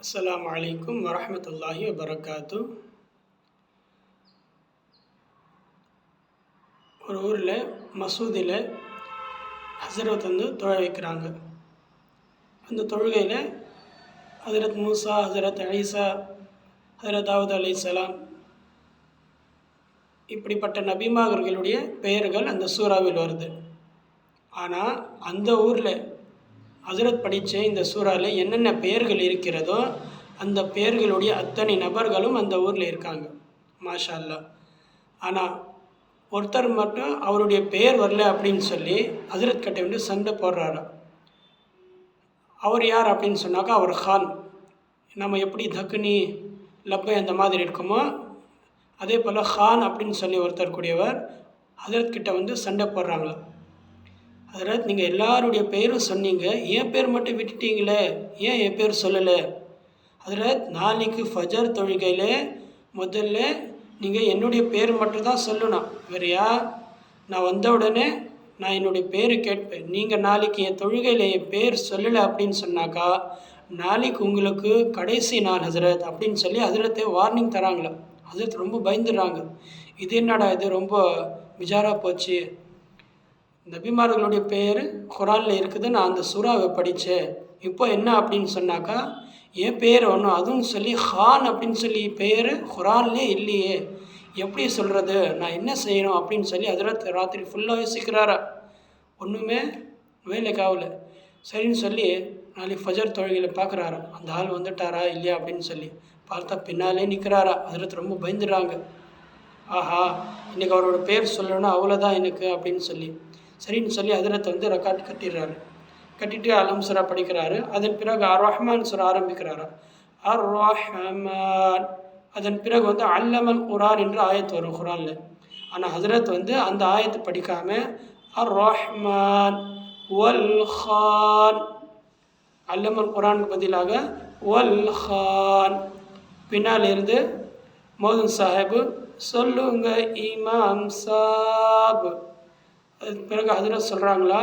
அஸ்ஸலாமு அலைக்கும் வரஹ்மத்துல்லாஹி வபரகாத்து. ஒரு ஊரில் மசூதியில் ஹஸரத் தொழ வைக்கிறாங்க. அந்த தொழுகையில் ஹஸரத் மூசா, ஹஸரத் ஈசா, ஹஸரத் தாவூத் அலைஹிஸ்ஸலாம் இப்படிப்பட்ட நபிமார்களுடைய பெயர்கள் அந்த சூறாவில் வருது. ஆனால் அந்த ஊரில் ஹஸரத் படித்த இந்த சூறாவில் என்னென்ன பெயர்கள் இருக்கிறதோ அந்த பெயர்களுடைய அத்தனை நபர்களும் அந்த ஊரில் இருக்காங்க. மாஷா அல்லாஹ். ஆனால் ஒருத்தர் மட்டும் அவருடைய பெயர் வரல அப்படின்னு சொல்லி ஹஸரத் கிட்ட வந்து சண்டை போடுறாரு. அவர் யார் அப்படின்னு சொன்னாக்கா அவர் கான். நம்ம எப்படி தக்னி லப்பை அந்த மாதிரி இருக்குமோ அதே போல் கான் அப்படின்னு சொல்லி ஒருத்தர் கூடியவர் ஹஸரத் கிட்ட வந்து சண்டை போடுறாங்களா. ஹஸரத், நீங்கள் எல்லாருடைய பேரும் சொன்னீங்க, என் பேர் மட்டும் விட்டுட்டீங்களே, ஏன் என் பேர் சொல்லலை? ஹஸரத், நாளைக்கு ஃபஜர் தொழுகையில் முதல்ல நீங்கள் என்னுடைய பேர் மட்டும்தான் சொல்லணும். வேறையா நான் வந்த உடனே நான் என்னுடைய பேர் கேட்பேன். நீங்கள் நாளைக்கு என் தொழுகையில் என் பேர் சொல்லலை அப்படின்னு சொன்னாக்கா நாளைக்கு உங்களுக்கு கடைசி நாள் ஹஸரத் அப்படின்னு சொல்லி ஹஸரத்தை வார்னிங் தராங்களா. ஹஸரத் ரொம்ப பயந்துடுறாங்க. இது என்னடா இது, ரொம்ப விஜாராக போச்சு. நபிமார்களுடைய பெயர் குரானில் இருக்குது, நான் அந்த சூறாவை படித்தேன். இப்போ என்ன அப்படின்னு சொன்னாக்கா என் பேர் ஒன்றும் அதுவும் சொல்லி ஹான் அப்படின்னு சொல்லி பெயர் குரான்லே இல்லையே, எப்படி சொல்கிறது, நான் என்ன செய்யணும் அப்படின்னு சொல்லி ஹஸரத் ராத்திரி ஃபுல்லாக யோசிக்கிறாரா. ஒன்றுமே வேலைக்காகல. சரின்னு சொல்லி நாளைக்கு ஃபஜர் தொழுகையில் பார்க்குறாரா அந்த ஆள் வந்துட்டாரா இல்லையா அப்படின்னு சொல்லி பார்த்தா பின்னாலே நிற்கிறாரா. ஹஸரத் ரொம்ப பயந்துடுறாங்க. ஆஹா, இன்றைக்கி அவரோட பேர் சொல்லணும் அவ்வளோதான் எனக்கு அப்படின்னு சொல்லி சரின்னு சொல்லி ஹஸரத் வந்து ரக்காட் கட்டிடுறாரு. கட்டிட்டு அலம் சூரா படிக்கிறாரு. அதன் பிறகு அர் ரஹ்மான் சூரா ஆரம்பிக்கிறாரா. அர் ரஹ்மான். அதன் பிறகு வந்து அல்லமல் குரான் என்ற ஆயத்து வரும் குரானில். ஆனால் ஹஸரத் வந்து அந்த ஆயத்தை படிக்காமல் அர் ரஹ்மான் வல் கான், அல்லமல் குரானுக்கு பதிலாக வல் கான். பின்னால் இருந்து மோதன் சாஹிப் சொல்லுங்க இமாம் சாப். அதுக்கு பிறகு ஹஸரத் சொல்கிறாங்களா,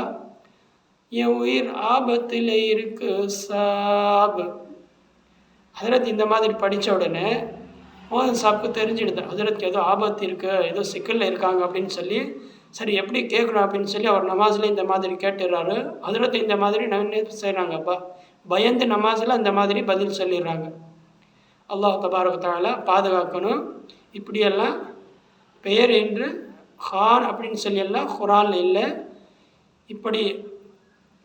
என் உயிர் ஆபத்தில் இருக்கு சாப். ஹஸரத் இந்த மாதிரி படித்த உடனே மோதன் சாப்புக்கு தெரிஞ்சிடுது ஹஸரத்துக்கு ஏதோ ஆபத்து இருக்குது, ஏதோ சிக்கலில் இருக்காங்க அப்படின்னு சொல்லி சரி எப்படி கேட்கணும் அப்படின்னு சொல்லி அவர் நமாஸில் இந்த மாதிரி கேட்டுடுறாரு. ஹஸரத் இந்த மாதிரி என்ன செய்கிறாங்கப்பா, பயந்து நமாஸில் அந்த மாதிரி பதில் சொல்லிடுறாங்க. அல்லாஹ் தபாரக தஆலா பாதுகாக்கணும். இப்படியெல்லாம் பெயர் என்று கான் அப்படின்னு சொல்லி எல்லாம் குரானில் இல்லை. இப்படி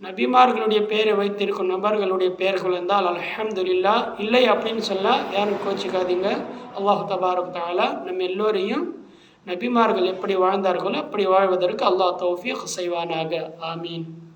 நபிமார்களுடைய பெயரை வைத்திருக்கும் நபர்களுடைய பெயர்கள் இருந்தால் அல்ஹம்துலில்லாஹ். இல்லை அப்படின்னு சொன்னால் யாரும் கோச்சிக்காதீங்க. அல்லாஹ் தபாரக தஆலா நம்ம எல்லோரையும் நபிமார்கள் எப்படி வாழ்ந்தார்களோ அப்படி வாழ்வதற்கு அல்லாஹ் தௌஃபீக் செய்வானாக. ஆமீன்.